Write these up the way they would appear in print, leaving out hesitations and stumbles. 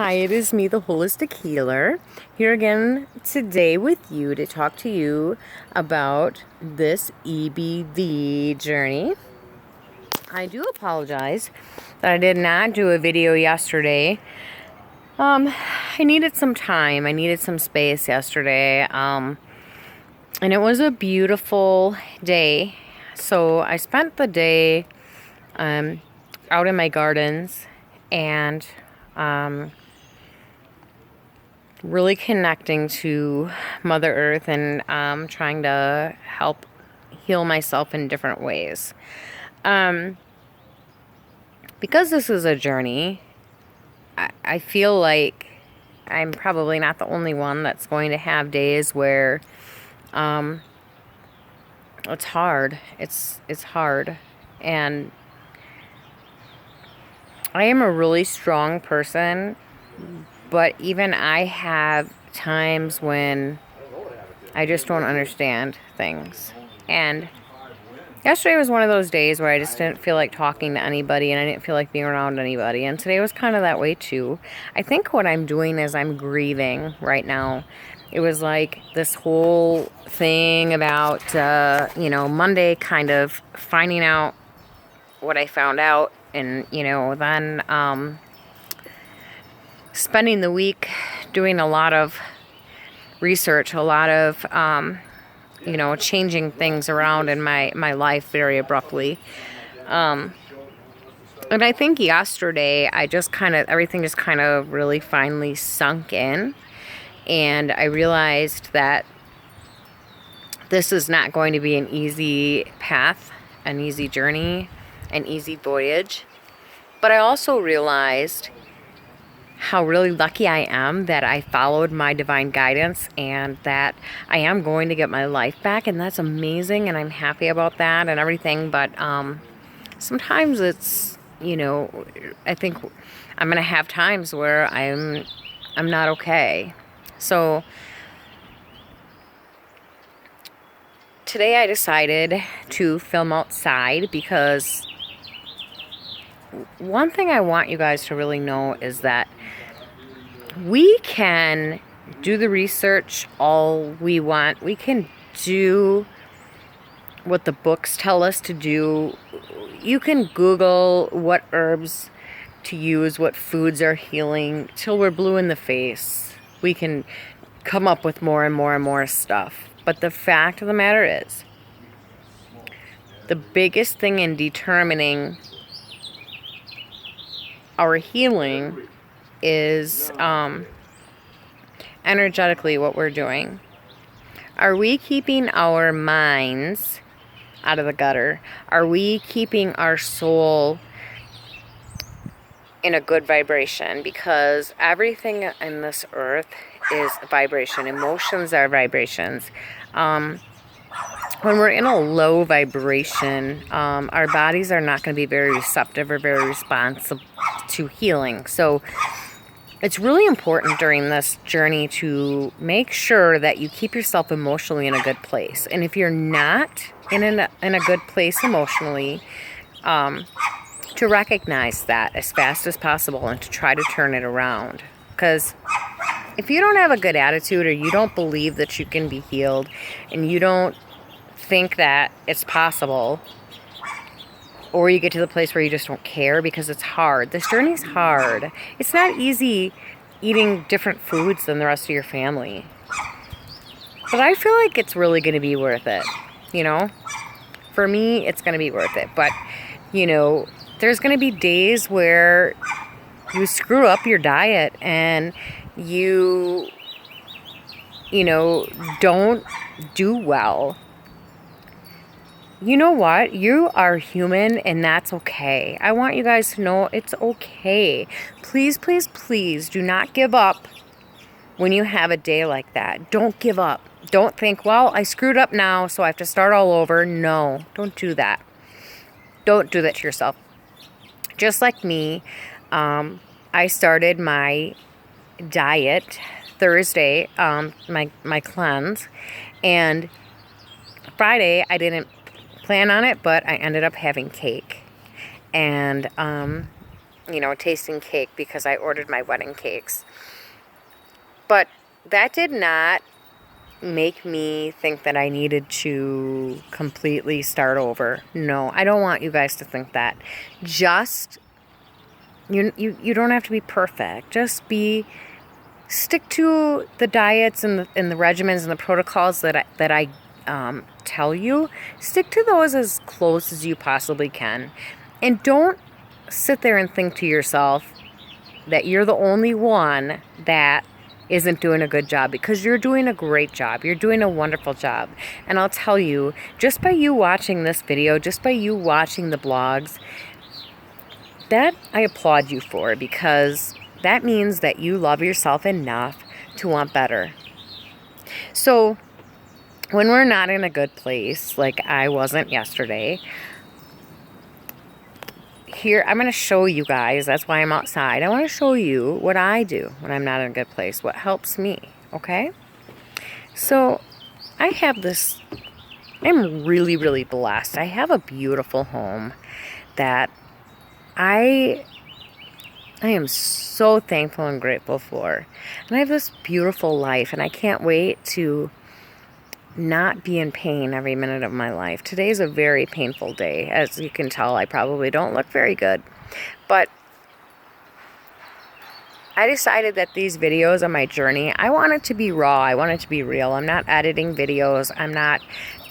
Hi, it is me, the Holistic Healer, here again today with you to talk to you about this EBV journey. I do apologize that I did not do a video yesterday. I needed some time. I needed some space yesterday. And it was a beautiful day. So I spent the day out in my gardens and really connecting to Mother Earth and trying to help heal myself in different ways. Because this is a journey, I feel like I'm probably not the only one that's going to have days where it's hard. It's hard. And I am a really strong person, but even I have times when I just don't understand things. And yesterday was one of those days where I just didn't feel like talking to anybody and I didn't feel like being around anybody. And today was kind of that way too. I think what I'm doing is I'm grieving right now. It was like this whole thing about, Monday kind of finding out what I found out. And, then spending the week doing a lot of research, a lot of, changing things around in my life very abruptly. And I think yesterday everything just kind of really finally sunk in. And I realized that this is not going to be an easy path, an easy journey, an easy voyage. But I also realized how really lucky I am that I followed my divine guidance and that I am going to get my life back, and that's amazing, and I'm happy about that and everything. But sometimes it's, I think I'm going to have times where I'm not okay. So today I decided to film outside because one thing I want you guys to really know is that we can do the research all we want. We can do what the books tell us to do. You can Google what herbs to use, what foods are healing, till we're blue in the face. We can come up with more and more and more stuff. But the fact of the matter is, the biggest thing in determining our healing is energetically what we're doing. Are we keeping our minds out of the gutter? Are we keeping our soul in a good vibration? Because everything in this earth is vibration. Emotions are vibrations. When we're in a low vibration, our bodies are not going to be very receptive or very responsive to healing. So it's really important during this journey to make sure that you keep yourself emotionally in a good place. And if you're not in a good place emotionally, to recognize that as fast as possible and to try to turn it around. Because if you don't have a good attitude, or you don't believe that you can be healed, and you don't think that it's possible, or you get to the place where you just don't care because it's hard. This journey's hard. It's not easy eating different foods than the rest of your family. But I feel like it's really going to be worth it. For me, it's going to be worth it. But, there's going to be days where you screw up your diet and you don't do well. You know what? You are human, and that's okay. I want you guys to know it's okay. Please, please, please do not give up when you have a day like that. Don't give up. Don't think, well, I screwed up now, so I have to start all over. No, don't do that. Don't do that to yourself. Just like me, I started my diet Thursday, my cleanse, and Friday I didn't plan on it, but I ended up having cake. And you know, tasting cake because I ordered my wedding cakes. But that did not make me think that I needed to completely start over. No, I don't want you guys to think that. Just, you don't have to be perfect. Just stick to the diets and the regimens and the protocols that I tell you. Stick to those as close as you possibly can. And don't sit there and think to yourself that you're the only one that isn't doing a good job, because you're doing a great job. You're doing a wonderful job. And I'll tell you, just by you watching this video, just by you watching the blogs, that I applaud you for, because that means that you love yourself enough to want better. So when we're not in a good place, like I wasn't yesterday, here, I'm going to show you guys. That's why I'm outside. I want to show you what I do when I'm not in a good place, what helps me, okay? So I have this, I'm really, really blessed. I have a beautiful home that I am so thankful and grateful for. And I have this beautiful life, and I can't wait to not be in pain every minute of my life. Today's a very painful day. As you can tell, I probably don't look very good. But I decided that these videos on my journey, I want it to be raw. I want it to be real. I'm not editing videos. I'm not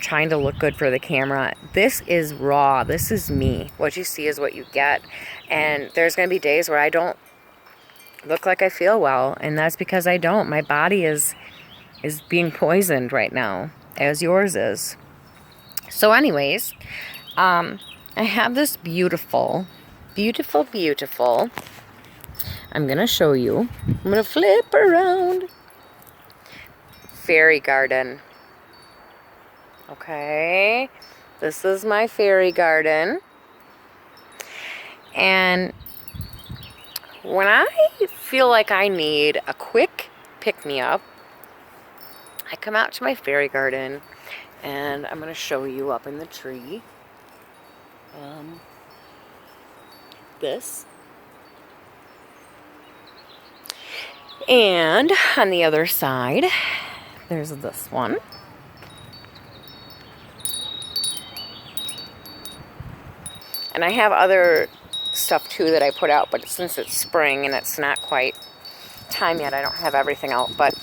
trying to look good for the camera. This is raw. This is me. What you see is what you get. And there's going to be days where I don't look like I feel well. And that's because I don't. My body is being poisoned right now, as yours is. So anyways, I have this beautiful, I'm going to show you. I'm going to flip around. Fairy garden. Okay. This is my fairy garden. And when I feel like I need a quick pick-me-up, I come out to my fairy garden, and I'm going to show you up in the tree. This. And on the other side, there's this one. And I have other stuff too that I put out, but since it's spring and it's not quite time yet, I don't have everything out. But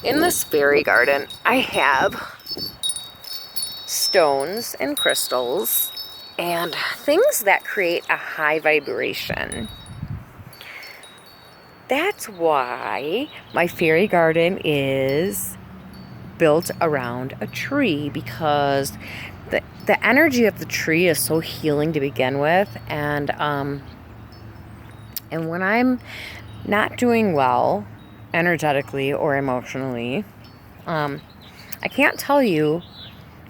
in this fairy garden, I have stones and crystals and things that create a high vibration. That's why my fairy garden is built around a tree, because the energy of the tree is so healing to begin with. And when I'm not doing well energetically or emotionally, I can't tell you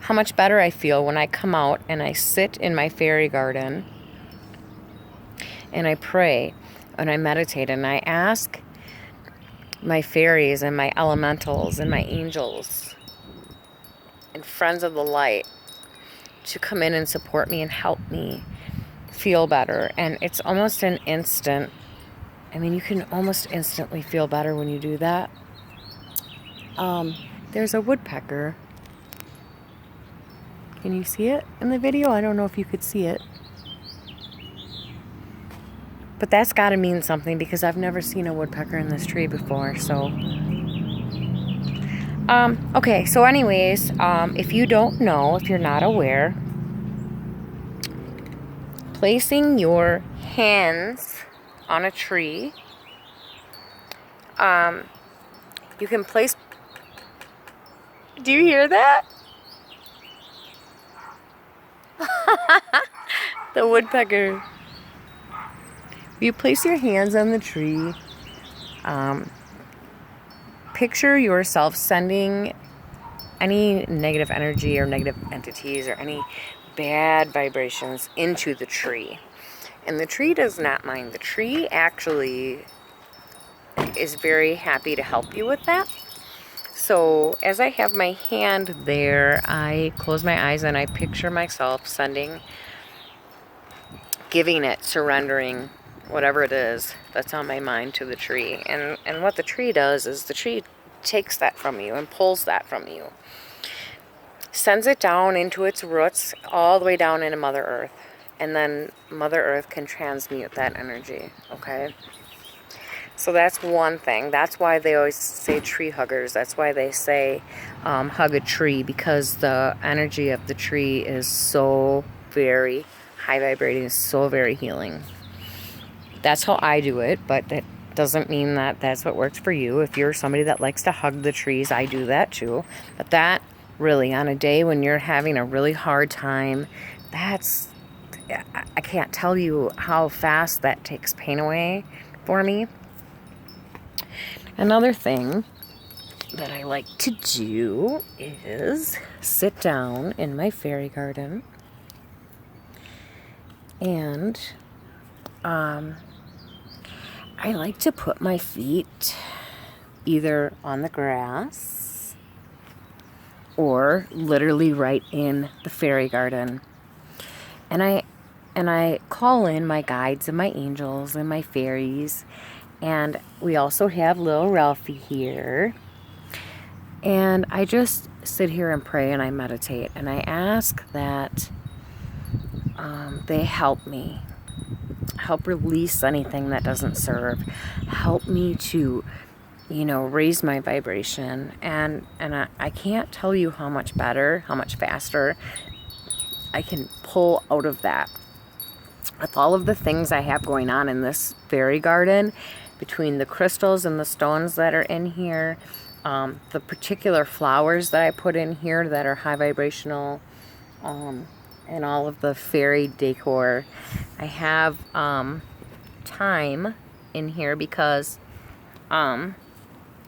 how much better I feel when I come out and I sit in my fairy garden and I pray and I meditate and I ask my fairies and my elementals and my angels and friends of the light to come in and support me and help me feel better. And it's almost an instant. I mean, you can almost instantly feel better when you do that. There's a woodpecker. Can you see it in the video? I don't know if you could see it. But that's got to mean something, because I've never seen a woodpecker in this tree before. So, okay. So anyways, if you don't know, if you're not aware, placing your hands on a tree, you can place, do you hear that? The woodpecker. You place your hands on the tree, picture yourself sending any negative energy or negative entities or any bad vibrations into the tree. And the tree does not mind. The tree actually is very happy to help you with that. So as I have my hand there, I close my eyes and I picture myself giving it, surrendering whatever it is that's on my mind to the tree. And what the tree does is the tree takes that from you and pulls that from you. Sends it down into its roots, all the way down into Mother Earth. And then Mother Earth can transmute that energy, okay? So that's one thing. That's why they always say tree huggers. That's why they say hug a tree, because the energy of the tree is so very high vibrating, so very healing. That's how I do it, but that doesn't mean that that's what works for you. If you're somebody that likes to hug the trees, I do that too. But that really, on a day when you're having a really hard time, I can't tell you how fast that takes pain away for me. Another thing that I like to do is sit down in my fairy garden and I like to put my feet either on the grass or literally right in the fairy garden. And I call in my guides and my angels and my fairies. And we also have little Ralphie here. And I just sit here and pray and I meditate. And I ask that they help me. Help release anything that doesn't serve. Help me to, raise my vibration. And I can't tell you how much better, how much faster I can pull out of that. With all of the things I have going on in this fairy garden, between the crystals and the stones that are in here, the particular flowers that I put in here that are high vibrational, and all of the fairy decor, I have thyme in here because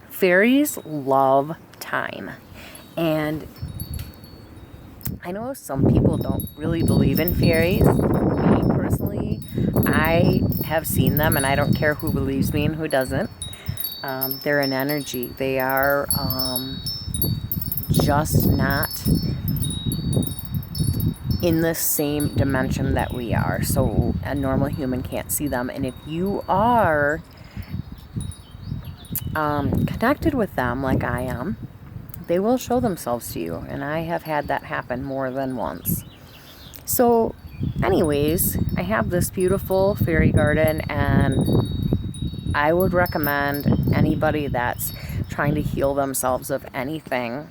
fairies love thyme. And I know some people don't really believe in fairies. Me personally, I have seen them, and I don't care who believes me and who doesn't. They're an energy. They are just not in the same dimension that we are. So a normal human can't see them. And if you are connected with them like I am, they will show themselves to you. And I have had that happen more than once. So anyways, I have this beautiful fairy garden, and I would recommend anybody that's trying to heal themselves of anything,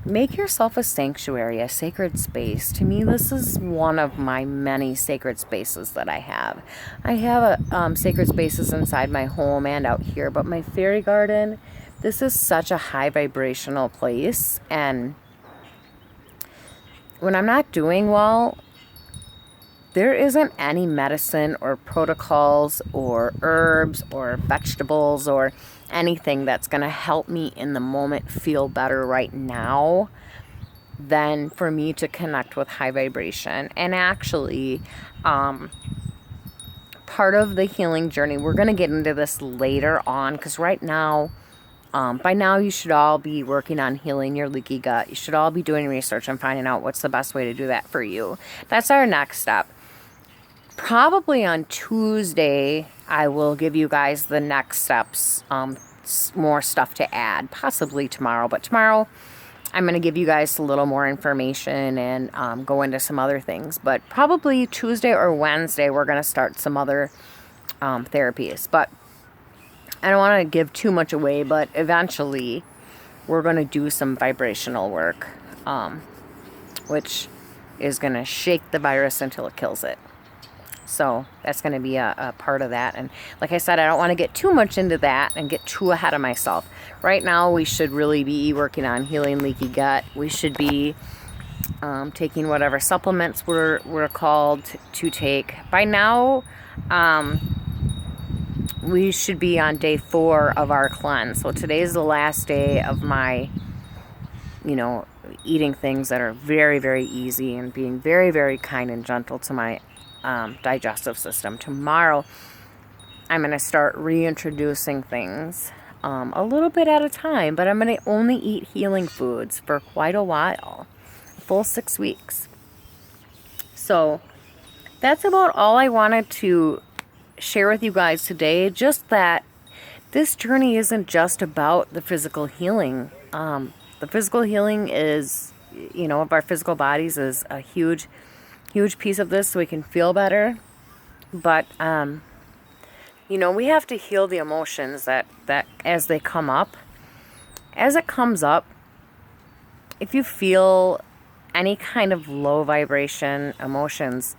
make yourself a sanctuary, a sacred space. To me, this is one of my many sacred spaces that I have. I have sacred spaces inside my home and out here, but my fairy garden, this is such a high vibrational place. And when I'm not doing well, there isn't any medicine or protocols or herbs or vegetables or anything that's going to help me in the moment feel better right now than for me to connect with high vibration. And actually, part of the healing journey, we're going to get into this later on, because right now, by now you should all be working on healing your leaky gut. You should all be doing research and finding out what's the best way to do that for you. That's our next step. Probably on Tuesday, I will give you guys the next steps, more stuff to add, possibly tomorrow. But tomorrow, I'm going to give you guys a little more information and go into some other things. But probably Tuesday or Wednesday, we're going to start some other therapies. But I don't want to give too much away, but eventually, we're going to do some vibrational work, which is going to shake the virus until it kills it. So that's going to be a part of that. And like I said, I don't want to get too much into that and get too ahead of myself. Right now, we should really be working on healing leaky gut. We should be taking whatever supplements we're called to take. By now, we should be on day 4 of our cleanse. So today is the last day of my, eating things that are very, very easy and being very, very kind and gentle to my digestive system. Tomorrow, I'm going to start reintroducing things a little bit at a time, but I'm going to only eat healing foods for quite a while, a full 6 weeks. So that's about all I wanted to share with you guys today. Just that this journey isn't just about the physical healing. The physical healing is, of our physical bodies is a huge, huge piece of this so we can feel better. But, we have to heal the emotions that as they come up. As it comes up, if you feel any kind of low vibration emotions,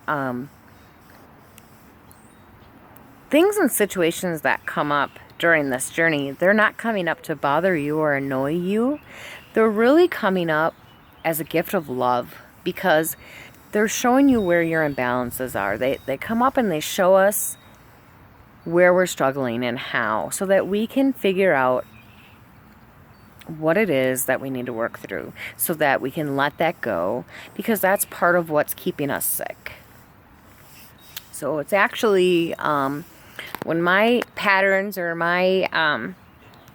things and situations that come up during this journey, they're not coming up to bother you or annoy you. They're really coming up as a gift of love, because they're showing you where your imbalances are. They come up and they show us where we're struggling and how, so that we can figure out what it is that we need to work through, so that we can let that go, because that's part of what's keeping us sick. So it's actually, when my patterns or my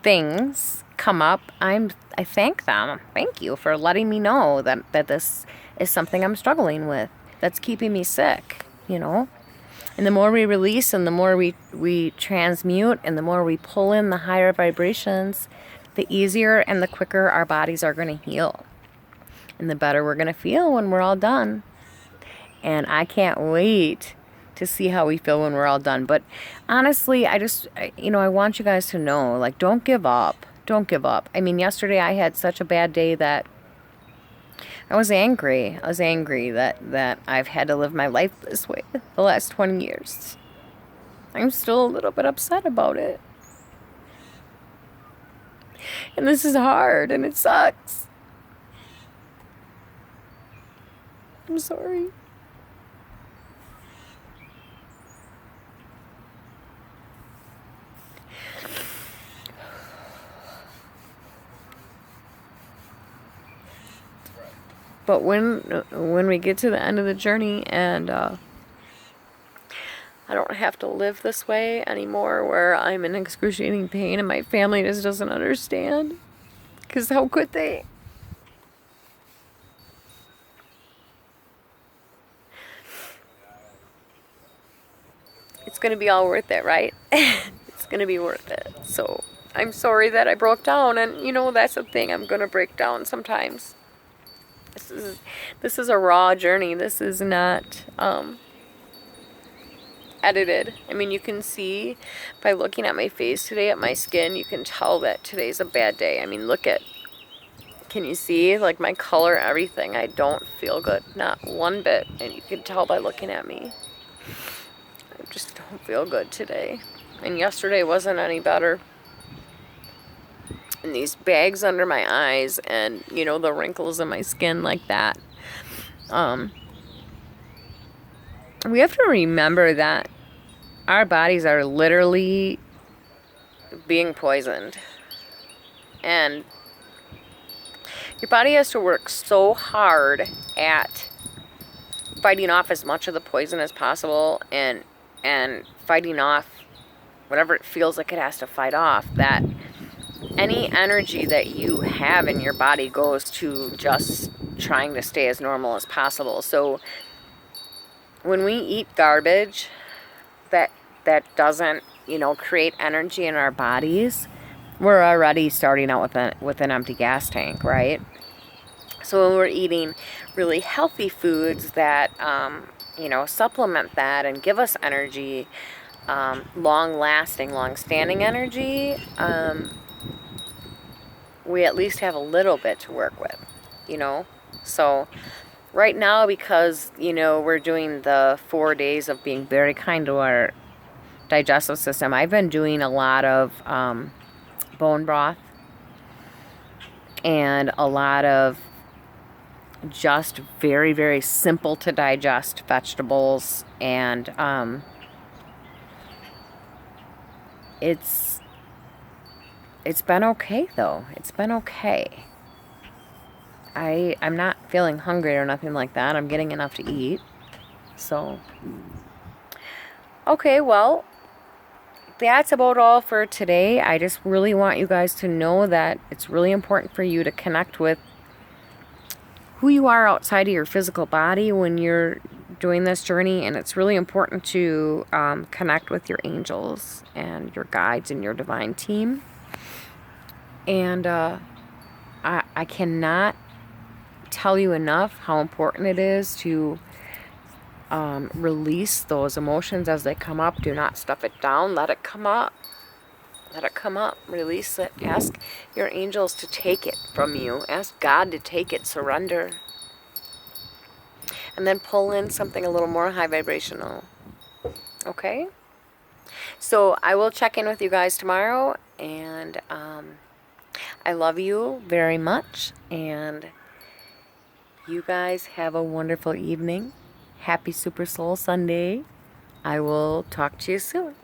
things come up, I thank them. Thank you for letting me know that this is something I'm struggling with, that's keeping me sick, And the more we release and the more we transmute and the more we pull in the higher vibrations, the easier and the quicker our bodies are going to heal. And the better we're going to feel when we're all done. And I can't wait to see how we feel when we're all done. But honestly, I want you guys to know, like, don't give up. Don't give up. I mean, yesterday I had such a bad day that I was angry. I was angry that I've had to live my life this way the last 20 years. I'm still a little bit upset about it. And this is hard and it sucks. I'm sorry. But when we get to the end of the journey and I don't have to live this way anymore, where I'm in excruciating pain and my family just doesn't understand, because how could they? It's going to be all worth it, right? It's going to be worth it. So I'm sorry that I broke down, and that's the thing, I'm going to break down sometimes. This is a raw journey. This is not edited. I mean, you can see by looking at my face today, at my skin, you can tell that today's a bad day. I mean, can you see, like, my color, everything? I don't feel good, not one bit, and you can tell by looking at me. I just don't feel good today, and yesterday wasn't any better. And these bags under my eyes and, the wrinkles in my skin like that. We have to remember that our bodies are literally being poisoned. And your body has to work so hard at fighting off as much of the poison as possible and fighting off whatever it feels like it has to fight off, that any energy that you have in your body goes to just trying to stay as normal as possible. So when we eat garbage that doesn't, create energy in our bodies, we're already starting out with an empty gas tank, right? So when we're eating really healthy foods that, supplement that and give us energy, long-lasting, long-standing energy, we at least have a little bit to work with, So right now, because, we're doing the 4 days of being very kind to our digestive system, I've been doing a lot of bone broth and a lot of just very, very simple to digest vegetables, and it's been okay, though. It's been okay. I'm not feeling hungry or nothing like that. I'm getting enough to eat. So, okay, well, that's about all for today. I just really want you guys to know that it's really important for you to connect with who you are outside of your physical body when you're doing this journey, and it's really important to connect with your angels and your guides and your divine team. And I cannot tell you enough how important it is to release those emotions as they come up. Do not stuff it down. Let it come up. Let it come up. Release it. Ask your angels to take it from you. Ask God to take it. Surrender. And then pull in something a little more high vibrational. Okay? So I will check in with you guys tomorrow. And I love you very much. And you guys have a wonderful evening. Happy Super Soul Sunday. I will talk to you soon.